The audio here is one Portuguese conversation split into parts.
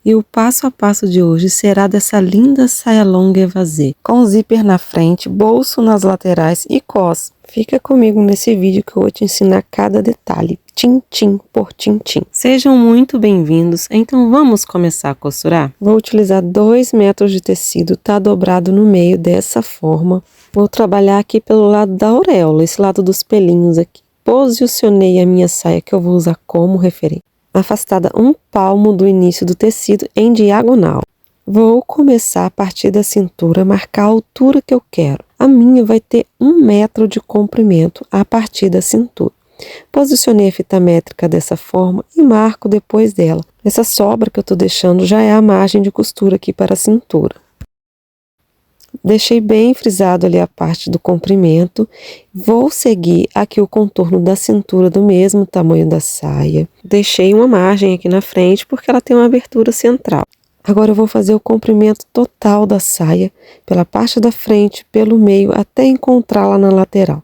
E o passo a passo de hoje será dessa linda saia longa evasê, com zíper na frente, bolso nas laterais e cos. Fica comigo nesse vídeo que eu vou te ensinar cada detalhe, tintim por tintim. Sejam muito bem-vindos, então vamos começar a costurar? Vou utilizar 2 metros de tecido, tá dobrado no meio dessa forma. Vou trabalhar aqui pelo lado da auréola, esse lado dos pelinhos aqui. Posicionei a minha saia que eu vou usar como referência, afastada 1 palmo do início do tecido em diagonal. Vou começar a partir da cintura, marcar a altura que eu quero. A minha vai ter 1 metro de comprimento a partir da cintura. Posicionei a fita métrica dessa forma e marco depois dela. Essa sobra que eu estou deixando já é a margem de costura aqui para a cintura. Deixei bem frisado ali a parte do comprimento. Vou seguir aqui o contorno da cintura do mesmo tamanho da saia. Deixei uma margem aqui na frente porque ela tem uma abertura central. Agora eu vou fazer o comprimento total da saia, pela parte da frente, pelo meio, até encontrá-la na lateral.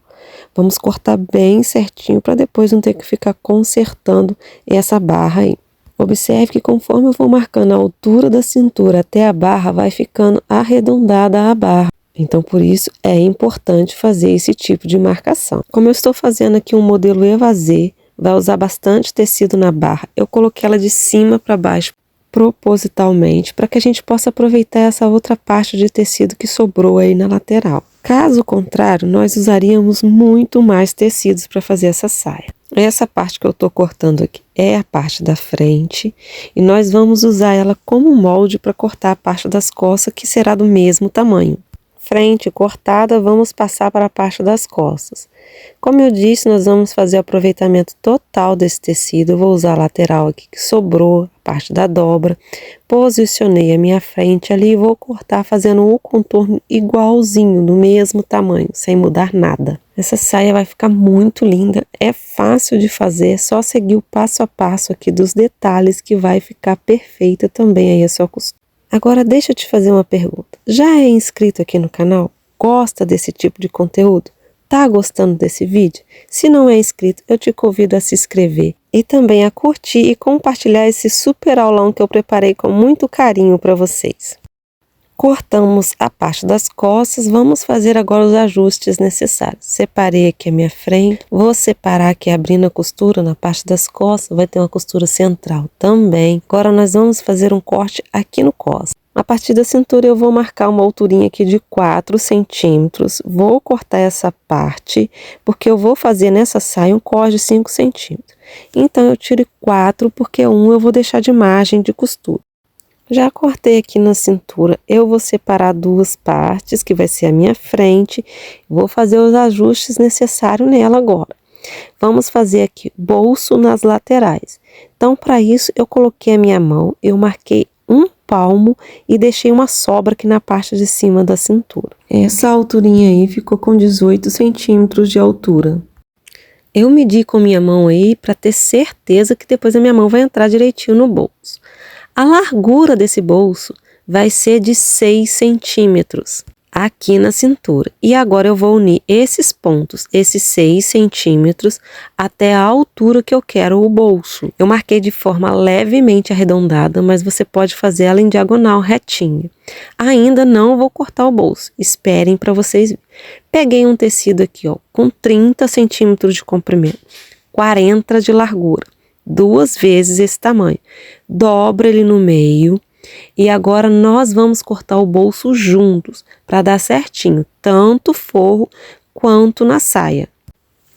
Vamos cortar bem certinho para depois não ter que ficar consertando essa barra aí. Observe que conforme eu vou marcando a altura da cintura até a barra, vai ficando arredondada a barra. Então, por isso, é importante fazer esse tipo de marcação. Como eu estou fazendo aqui um modelo evasê, vai usar bastante tecido na barra, eu coloquei ela de cima para baixo, propositalmente, para que a gente possa aproveitar essa outra parte de tecido que sobrou aí na lateral. Caso contrário, nós usaríamos muito mais tecidos para fazer essa saia. Essa parte que eu estou cortando aqui é a parte da frente e nós vamos usar ela como molde para cortar a parte das costas, que será do mesmo tamanho. Frente cortada, vamos passar para a parte das costas. Como eu disse, nós vamos fazer o aproveitamento total desse tecido. Eu vou usar a lateral aqui que sobrou, a parte da dobra. Posicionei a minha frente ali e vou cortar fazendo o contorno igualzinho, do mesmo tamanho, sem mudar nada. Essa saia vai ficar muito linda, é fácil de fazer, é só seguir o passo a passo aqui dos detalhes que vai ficar perfeita também aí a sua costura. Agora deixa eu te fazer uma pergunta. Já é inscrito aqui no canal? Gosta desse tipo de conteúdo? Tá gostando desse vídeo? Se não é inscrito, eu te convido a se inscrever e também a curtir e compartilhar esse super aulão que eu preparei com muito carinho para vocês. Cortamos a parte das costas, vamos fazer agora os ajustes necessários. Separei aqui a minha frente, vou separar aqui abrindo a costura na parte das costas, vai ter uma costura central também. Agora nós vamos fazer um corte aqui no cos. A partir da cintura eu vou marcar uma alturinha aqui de 4 centímetros, vou cortar essa parte, porque eu vou fazer nessa saia um corte de 5 centímetros. Então eu tiro 4, porque 1 eu vou deixar de margem de costura. Já cortei aqui na cintura, eu vou separar 2 partes, que vai ser a minha frente, vou fazer os ajustes necessários nela agora. Vamos fazer aqui bolso nas laterais. Então, para isso, eu coloquei a minha mão, eu marquei 1 palmo e deixei uma sobra aqui na parte de cima da cintura. Essa alturinha aí ficou com 18 centímetros de altura. Eu medi com minha mão aí para ter certeza que depois a minha mão vai entrar direitinho no bolso. A largura desse bolso vai ser de 6 centímetros aqui na cintura. E agora eu vou unir esses pontos, esses 6 centímetros, até a altura que eu quero o bolso. Eu marquei de forma levemente arredondada, mas você pode fazer ela em diagonal retinha. Ainda não vou cortar o bolso, esperem para vocês verem. Peguei um tecido aqui, ó, com 30 centímetros de comprimento, 40 de largura. 2 vezes esse tamanho, dobra ele no meio e agora nós vamos cortar o bolso juntos para dar certinho, tanto forro quanto na saia.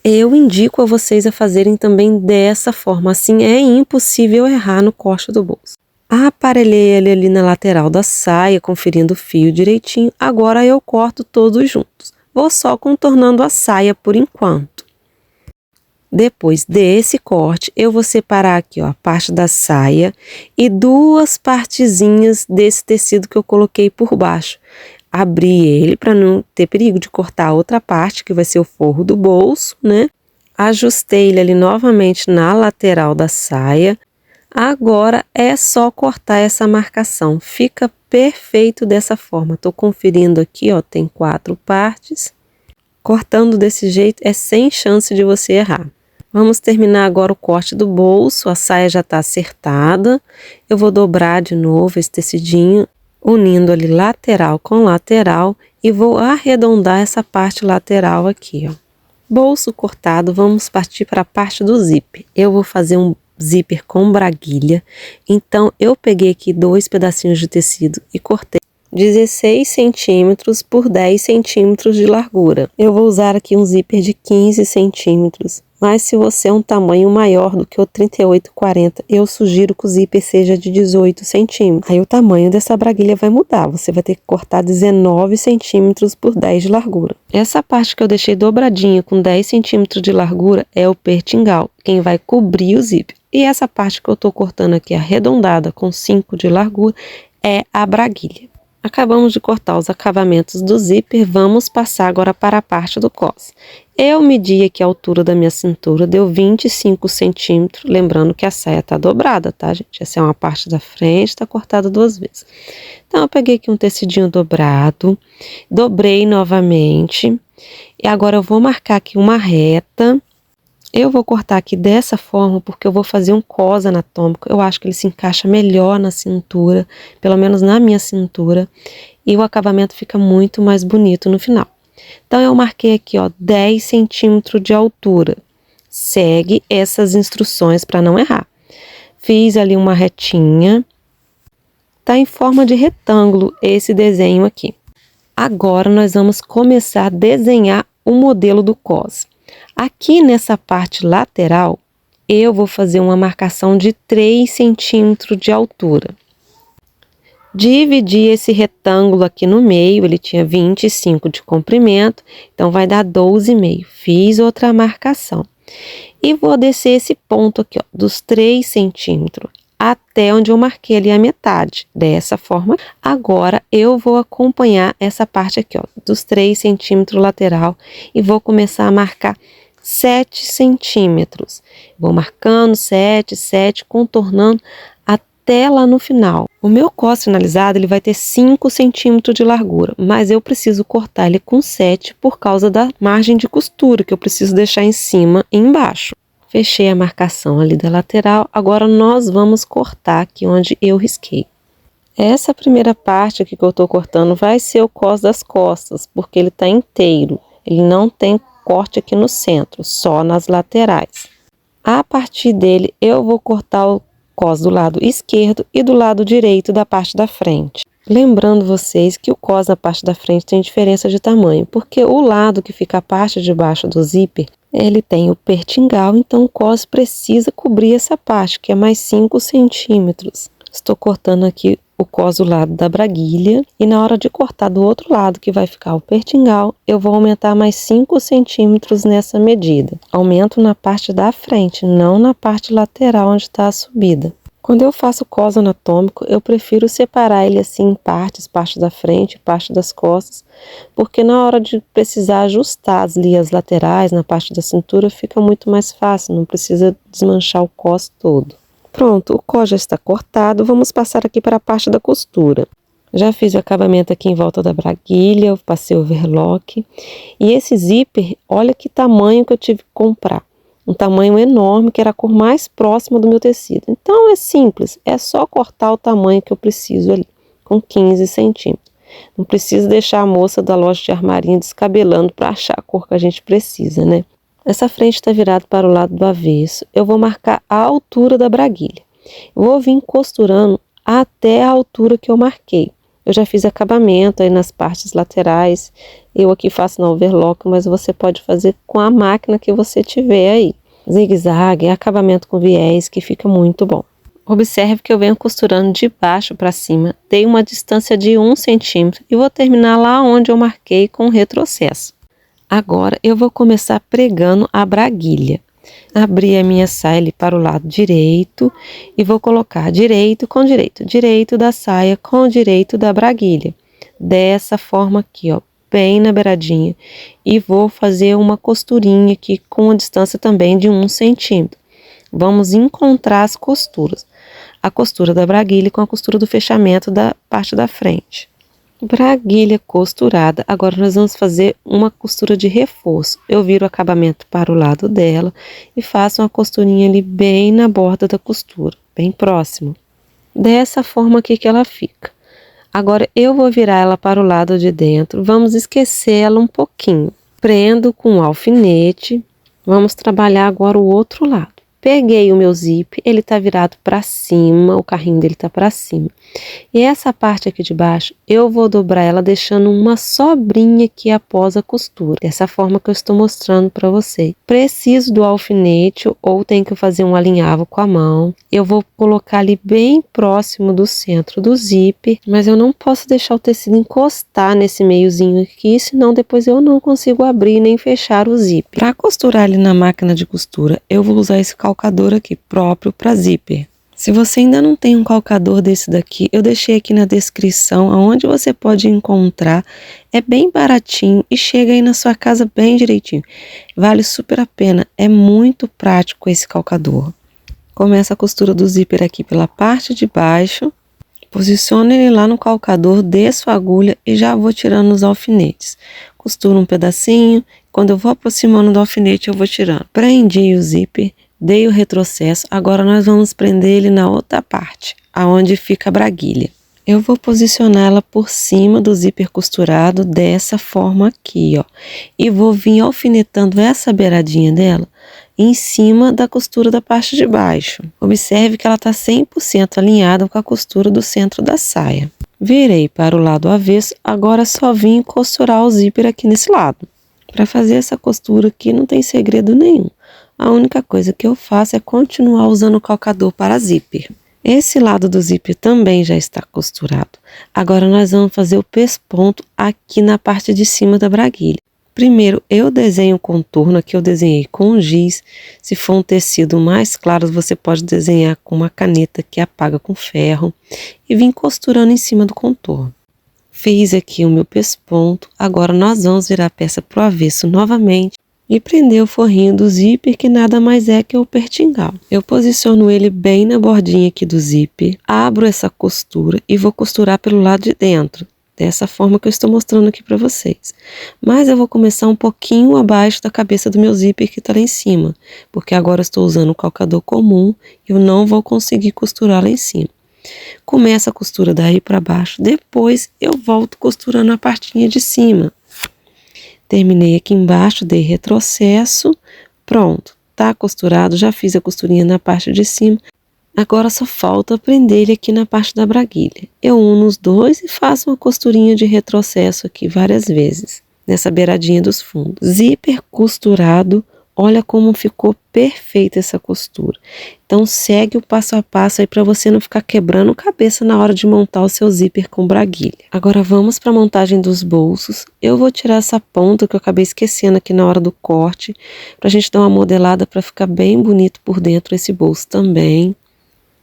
Eu indico a vocês a fazerem também dessa forma, assim é impossível errar no corte do bolso. Aparelhei ele ali na lateral da saia, conferindo o fio direitinho, agora eu corto todos juntos. Vou só contornando a saia por enquanto. Depois desse corte, eu vou separar aqui, ó, a parte da saia e 2 partezinhas desse tecido que eu coloquei por baixo. Abri ele para não ter perigo de cortar a outra parte, que vai ser o forro do bolso, né? Ajustei ele ali novamente na lateral da saia. Agora é só cortar essa marcação. Fica perfeito dessa forma. Tô conferindo aqui, ó, tem 4 partes. Cortando desse jeito é sem chance de você errar. Vamos terminar agora o corte do bolso, a saia já está acertada. Eu vou dobrar de novo esse tecidinho, unindo ali lateral com lateral e vou arredondar essa parte lateral aqui, ó. Bolso cortado, vamos partir para a parte do zíper. Eu vou fazer um zíper com braguilha, então eu peguei aqui 2 pedacinhos de tecido e cortei 16 centímetros por 10 centímetros de largura. Eu vou usar aqui um zíper de 15 centímetros, mas se você é um tamanho maior do que o 38,40, eu sugiro que o zíper seja de 18 centímetros. Aí o tamanho dessa braguilha vai mudar, você vai ter que cortar 19 centímetros por 10 de largura. Essa parte que eu deixei dobradinha com 10 centímetros de largura é o pertingal, quem vai cobrir o zíper. E essa parte que eu tô cortando aqui arredondada com 5 de largura é a braguilha. Acabamos de cortar os acabamentos do zíper, vamos passar agora para a parte do cos. Eu medi aqui a altura da minha cintura, deu 25 centímetros, lembrando que a saia tá dobrada, tá, gente? Essa é uma parte da frente, tá cortada 2 vezes. Então, eu peguei aqui um tecidinho dobrado, dobrei novamente, e agora eu vou marcar aqui uma reta. Eu vou cortar aqui dessa forma porque eu vou fazer um cos anatômico. Eu acho que ele se encaixa melhor na cintura, pelo menos na minha cintura, e o acabamento fica muito mais bonito no final. Então, eu marquei aqui, ó, 10 centímetros de altura. Segue essas instruções para não errar. Fiz ali uma retinha. Tá em forma de retângulo esse desenho aqui. Agora, nós vamos começar a desenhar o modelo do cos. Aqui nessa parte lateral, eu vou fazer uma marcação de 3 centímetros de altura. Dividi esse retângulo aqui no meio, ele tinha 25 de comprimento, então vai dar 12,5. Fiz outra marcação. E vou descer esse ponto aqui, ó, dos 3 centímetros, até onde eu marquei ali a metade. Dessa forma, agora eu vou acompanhar essa parte aqui, ó, dos 3 centímetros lateral e vou começar a marcar 7 centímetros. Vou marcando 7, 7, contornando até lá no final. O meu cos finalizado ele vai ter 5 centímetros de largura, mas eu preciso cortar ele com 7 por causa da margem de costura, que eu preciso deixar em cima e embaixo. Fechei a marcação ali da lateral, agora nós vamos cortar aqui onde eu risquei. Essa primeira parte aqui que eu tô cortando vai ser o cos das costas, porque ele tá inteiro, ele não tem corte aqui no centro, só nas laterais. A partir dele, eu vou cortar o cos do lado esquerdo e do lado direito da parte da frente. Lembrando vocês que o cos na parte da frente tem diferença de tamanho, porque o lado que fica a parte de baixo do zíper, ele tem o pertingal, então o cos precisa cobrir essa parte, que é mais 5 centímetros. Estou cortando aqui o cos do lado da braguilha e na hora de cortar do outro lado, que vai ficar o pertingal, eu vou aumentar mais 5 centímetros nessa medida. Aumento na parte da frente, não na parte lateral onde está a subida. Quando eu faço cos anatômico, eu prefiro separar ele assim em partes, parte da frente, parte das costas, porque na hora de precisar ajustar as lias laterais na parte da cintura, fica muito mais fácil, não precisa desmanchar o cos todo. Pronto, o cos já está cortado, vamos passar aqui para a parte da costura. Já fiz o acabamento aqui em volta da braguilha, eu passei o overlock. E esse zíper, olha que tamanho que eu tive que comprar. Um tamanho enorme, que era a cor mais próxima do meu tecido. Então é simples, é só cortar o tamanho que eu preciso ali, com 15 centímetros. Não precisa deixar a moça da loja de armarinho descabelando para achar a cor que a gente precisa, né? Essa frente está virada para o lado do avesso. Eu vou marcar a altura da braguilha. Vou vir costurando até a altura que eu marquei. Eu já fiz acabamento aí nas partes laterais. Eu aqui faço na overlock, mas você pode fazer com a máquina que você tiver aí. Zigue-zague, acabamento com viés, que fica muito bom. Observe que eu venho costurando de baixo para cima. Dei uma distância de 1 centímetro e vou terminar lá onde eu marquei com retrocesso. Agora eu vou começar pregando a braguilha. Abri a minha saia ali para o lado direito e vou colocar direito com direito, direito da saia com direito da braguilha. Dessa forma aqui, ó, bem na beiradinha. E vou fazer uma costurinha aqui com a distância também de 1 centímetro. Vamos encontrar as costuras. A costura da braguilha com a costura do fechamento da parte da frente. Braguilha costurada. Agora nós vamos fazer uma costura de reforço. Eu viro o acabamento para o lado dela e faço uma costurinha ali bem na borda da costura, bem próximo. Dessa forma aqui que ela fica. Agora eu vou virar ela para o lado de dentro. Vamos esquecer ela um pouquinho. Prendo com um alfinete. Vamos trabalhar agora o outro lado. Peguei o meu zíper, ele tá virado para cima, o carrinho dele tá para cima. E essa parte aqui de baixo, eu vou dobrar ela deixando uma sobrinha aqui após a costura. Dessa forma que eu estou mostrando para vocês. Preciso do alfinete ou tenho que fazer um alinhavo com a mão. Eu vou colocar ali bem próximo do centro do zíper, mas eu não posso deixar o tecido encostar nesse meiozinho aqui, senão depois eu não consigo abrir nem fechar o zíper. Para costurar ali na máquina de costura, eu vou usar esse calcador aqui próprio para zíper. Se você ainda não tem um calcador desse daqui, eu deixei aqui na descrição aonde você pode encontrar. É bem baratinho e chega aí na sua casa bem direitinho. Vale super a pena, é muito prático esse calcador. Começa a costura do zíper aqui pela parte de baixo. Posicione ele lá no calcador, desço a agulha e já vou tirando os alfinetes. Costuro um pedacinho, quando eu vou aproximando do alfinete eu vou tirando. Prendi o zíper. Dei o retrocesso, agora nós vamos prender ele na outra parte, aonde fica a braguilha. Eu vou posicionar ela por cima do zíper costurado dessa forma aqui, ó. E vou vir alfinetando essa beiradinha dela em cima da costura da parte de baixo. Observe que ela está 100% alinhada com a costura do centro da saia. Virei para o lado avesso, agora só vim costurar o zíper aqui nesse lado. Para fazer essa costura aqui não tem segredo nenhum. A única coisa que eu faço é continuar usando o calcador para zíper. Esse lado do zíper também já está costurado. Agora nós vamos fazer o pesponto aqui na parte de cima da braguilha. Primeiro eu desenho o contorno, aqui eu desenhei com giz. Se for um tecido mais claro, você pode desenhar com uma caneta que apaga com ferro. E vim costurando em cima do contorno. Fiz aqui o meu pesponto, agora nós vamos virar a peça para o avesso novamente. E prender o forrinho do zíper, que nada mais é que o pertingal. Eu posiciono ele bem na bordinha aqui do zíper, abro essa costura e vou costurar pelo lado de dentro, dessa forma que eu estou mostrando aqui para vocês. Mas eu vou começar um pouquinho abaixo da cabeça do meu zíper que está lá em cima, porque agora eu estou usando o calcador comum e eu não vou conseguir costurar lá em cima. Começo a costura daí para baixo, depois eu volto costurando a partinha de cima. Terminei aqui embaixo, dei retrocesso, pronto, tá costurado, já fiz a costurinha na parte de cima, agora só falta prender ele aqui na parte da braguilha. Eu uno os dois e faço uma costurinha de retrocesso aqui várias vezes, nessa beiradinha dos fundos. Zíper costurado, olha como ficou perfeita essa costura. Então segue o passo a passo aí para você não ficar quebrando cabeça na hora de montar o seu zíper com braguilha. Agora vamos para a montagem dos bolsos. Eu vou tirar essa ponta que eu acabei esquecendo aqui na hora do corte, para a gente dar uma modelada para ficar bem bonito por dentro esse bolso também.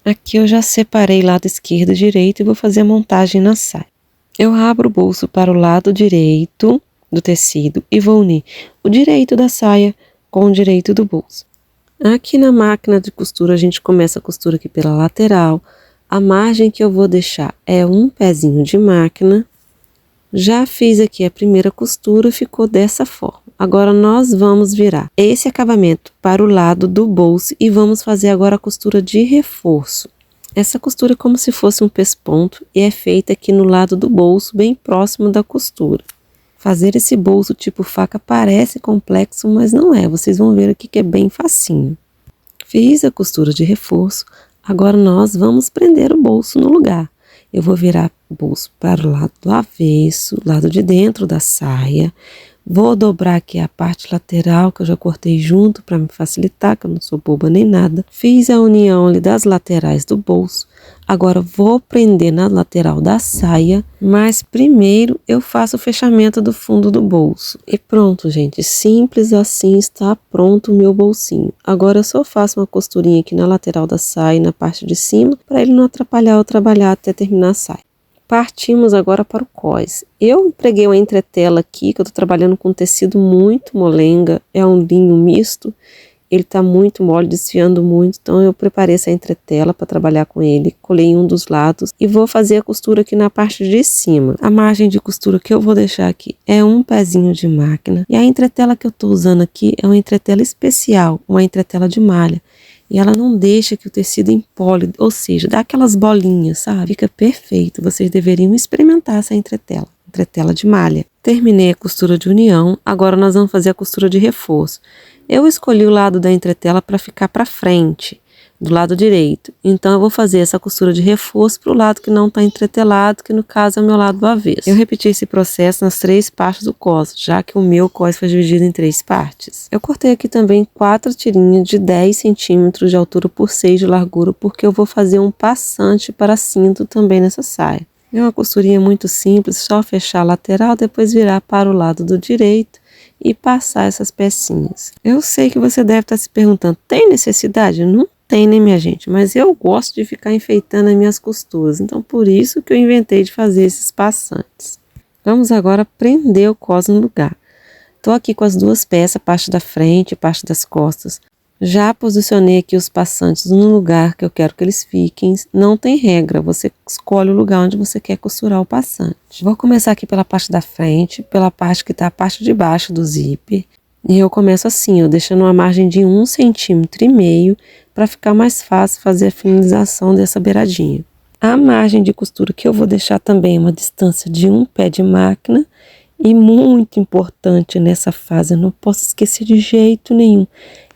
Aqui eu já separei lado esquerdo e direito e vou fazer a montagem na saia. Eu abro o bolso para o lado direito do tecido e vou unir o direito da saia com o direito do bolso. Aqui na máquina de costura a gente começa a costura aqui pela lateral. A margem que eu vou deixar é um pezinho de máquina. Já fiz aqui a primeira costura, ficou dessa forma. Agora nós vamos virar esse acabamento para o lado do bolso e vamos fazer agora a costura de reforço. Essa costura é como se fosse um pesponto e é feita aqui no lado do bolso, bem próximo da costura. Fazer esse bolso tipo faca parece complexo, mas não é. Vocês vão ver aqui que é bem facinho. Fiz a costura de reforço. Agora nós vamos prender o bolso no lugar. Eu vou virar o bolso para o lado do avesso, lado de dentro da saia. Vou dobrar aqui a parte lateral que eu já cortei junto para me facilitar, que eu não sou boba nem nada. Fiz a união ali das laterais do bolso. Agora vou prender na lateral da saia, mas primeiro eu faço o fechamento do fundo do bolso. E pronto, gente, simples assim está pronto o meu bolsinho. Agora eu só faço uma costurinha aqui na lateral da saia, na parte de cima, para ele não atrapalhar eu trabalhar até terminar a saia. Partimos agora para o cós. Eu preguei uma entretela aqui, que eu estou trabalhando com tecido muito molenga, é um linho misto. ele tá muito mole, desfiando muito, então eu preparei essa entretela para trabalhar com ele, colei em um dos lados e vou fazer a costura aqui na parte de cima. A margem de costura que eu vou deixar aqui é um pezinho de máquina e a entretela que eu tô usando aqui é uma entretela especial, uma entretela de malha. E ela não deixa que o tecido empole, ou seja, dá aquelas bolinhas, sabe? Fica perfeito, vocês deveriam experimentar essa entretela de malha. Terminei a costura de união, agora nós vamos fazer a costura de reforço. Eu escolhi o lado da entretela para ficar para frente, do lado direito. Então eu vou fazer essa costura de reforço para o lado que não está entretelado, que no caso é o meu lado do avesso. Eu repeti esse processo nas 3 partes do cos, já que o meu cos foi dividido em 3 partes. Eu cortei aqui também 4 tirinhas de 10 centímetros de altura por 6 de largura, porque eu vou fazer um passante para cinto também nessa saia. É uma costurinha muito simples, só fechar a lateral, depois virar para o lado do direito e passar essas pecinhas. Eu sei que você deve estar se perguntando, tem necessidade? Não tem, né, minha gente? Mas eu gosto de ficar enfeitando as minhas costuras, então por isso que eu inventei de fazer esses passantes. Vamos agora prender o cos no lugar. Estou aqui com as 2 peças, parte da frente e parte das costas. Já posicionei aqui os passantes no lugar que eu quero que eles fiquem. Não tem regra, você escolhe o lugar onde você quer costurar o passante. Vou começar aqui pela parte da frente, pela parte que está a parte de baixo do zíper. E eu começo assim, ó, deixando uma margem de 1,5 cm para ficar mais fácil fazer a finalização dessa beiradinha. A margem de costura que eu vou deixar também é uma distância de 1 pé de máquina. E muito importante nessa fase, eu não posso esquecer de jeito nenhum,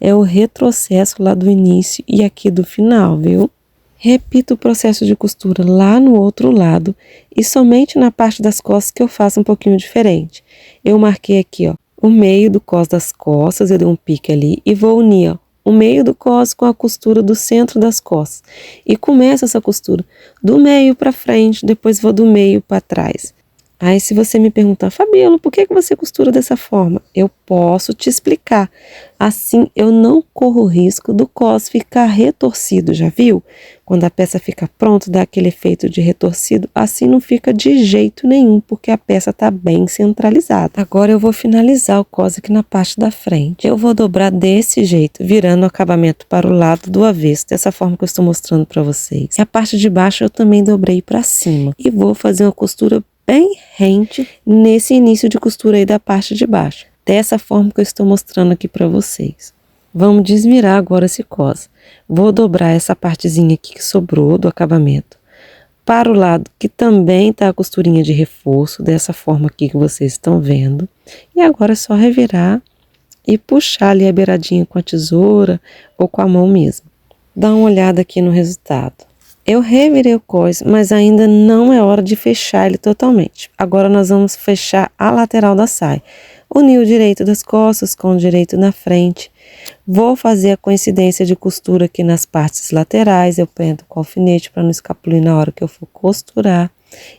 é o retrocesso lá do início e aqui do final, viu? Repito o processo de costura lá no outro lado e somente na parte das costas que eu faço um pouquinho diferente. Eu marquei aqui, ó, o meio do cos das costas, eu dei um pique ali e vou unir, ó, o meio do cos com a costura do centro das costas. E começo essa costura do meio para frente, depois vou do meio para trás. Aí se você me perguntar, Fabíola, por que você costura dessa forma? Eu posso te explicar. Assim eu não corro o risco do cos ficar retorcido, já viu? Quando a peça fica pronta, dá aquele efeito de retorcido, assim não fica de jeito nenhum, porque a peça está bem centralizada. Agora eu vou finalizar o cos aqui na parte da frente. Eu vou dobrar desse jeito, virando o acabamento para o lado do avesso, dessa forma que eu estou mostrando para vocês. E a parte de baixo eu também dobrei para cima. E vou fazer uma costura bem rente nesse início de costura aí da parte de baixo, dessa forma que eu estou mostrando aqui para vocês. Vamos desmirar agora esse cos. Vou dobrar essa partezinha aqui que sobrou do acabamento para o lado que também tá a costurinha de reforço, dessa forma aqui que vocês estão vendo. E agora é só revirar e puxar ali a beiradinha com a tesoura ou com a mão mesmo. Dá uma olhada aqui no resultado. Eu revirei o cos, mas ainda não é hora de fechar ele totalmente. Agora nós vamos fechar a lateral da saia. Unir o direito das costas com o direito na frente. Vou fazer a coincidência de costura aqui nas partes laterais. Eu prendo com alfinete para não escapulir na hora que eu for costurar.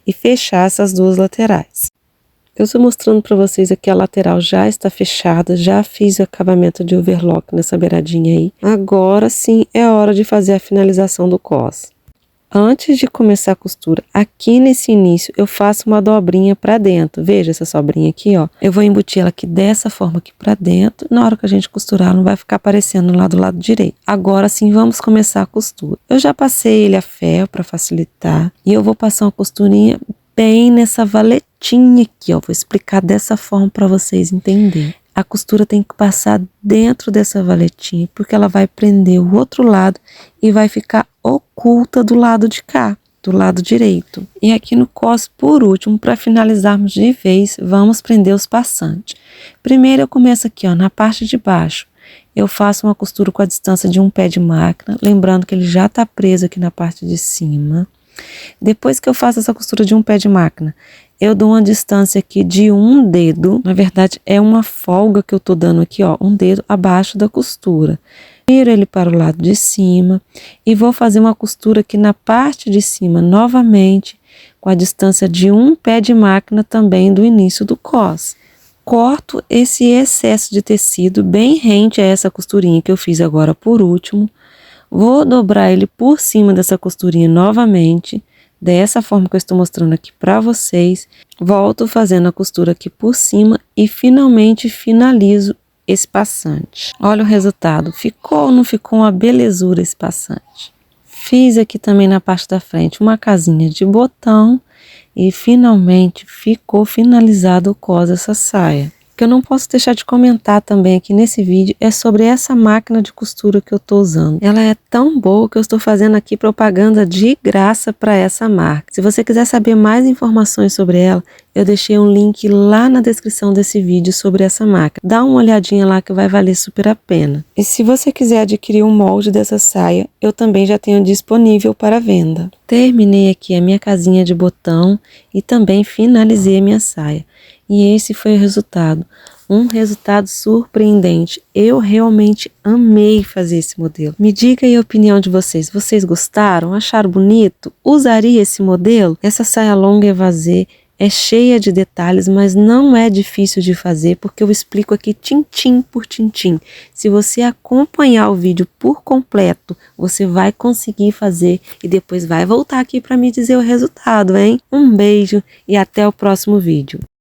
E fechar essas 2 laterais. Eu estou mostrando para vocês aqui a lateral já está fechada. Já fiz o acabamento de overlock nessa beiradinha aí. Agora sim é hora de fazer a finalização do cos. Antes de começar a costura, aqui nesse início, eu faço uma dobrinha para dentro. Veja essa sobrinha aqui, ó. Eu vou embutir ela aqui dessa forma aqui para dentro. Na hora que a gente costurar, não vai ficar aparecendo lá do lado direito. Agora sim, vamos começar a costura. Eu já passei ele a ferro para facilitar. E eu vou passar uma costurinha bem nessa valetinha aqui, ó. Vou explicar dessa forma para vocês entenderem. A costura tem que passar dentro dessa valetinha, porque ela vai prender o outro lado e vai ficar oculta do lado de cá, do lado direito. E aqui no cos, por último, para finalizarmos de vez, vamos prender os passantes. Primeiro eu começo aqui, ó, na parte de baixo. Eu faço uma costura com a distância de 1 pé de máquina, lembrando que ele já está preso aqui na parte de cima. Depois que eu faço essa costura de 1 pé de máquina, eu dou uma distância aqui de 1 dedo, na verdade é uma folga que eu tô dando aqui, ó, 1 dedo abaixo da costura. Viro ele para o lado de cima e vou fazer uma costura aqui na parte de cima novamente, com a distância de 1 pé de máquina também do início do cos. Corto esse excesso de tecido bem rente a essa costurinha que eu fiz agora por último. Vou dobrar ele por cima dessa costurinha novamente, dessa forma que eu estou mostrando aqui para vocês. Volto fazendo a costura aqui por cima e finalmente finalizo esse passante. Olha o resultado, ficou ou não ficou uma belezura esse passante. Fiz aqui também na parte da frente uma casinha de botão e finalmente ficou finalizado o cós dessa saia. O que eu não posso deixar de comentar também aqui nesse vídeo é sobre essa máquina de costura que eu estou usando. Ela é tão boa que eu estou fazendo aqui propaganda de graça para essa marca. Se você quiser saber mais informações sobre ela, eu deixei um link lá na descrição desse vídeo sobre essa máquina. Dá uma olhadinha lá que vai valer super a pena. E se você quiser adquirir um molde dessa saia, eu também já tenho disponível para venda. Terminei aqui a minha casinha de botão e também finalizei a minha saia. E esse foi o resultado. Um resultado surpreendente. Eu realmente amei fazer esse modelo. Me diga aí a opinião de vocês. Vocês gostaram? Acharam bonito? Usaria esse modelo? Essa saia longa evasê é cheia de detalhes, mas não é difícil de fazer, porque eu explico aqui tintim por tintim. Se você acompanhar o vídeo por completo, você vai conseguir fazer e depois vai voltar aqui para me dizer o resultado, hein? Um beijo e até o próximo vídeo.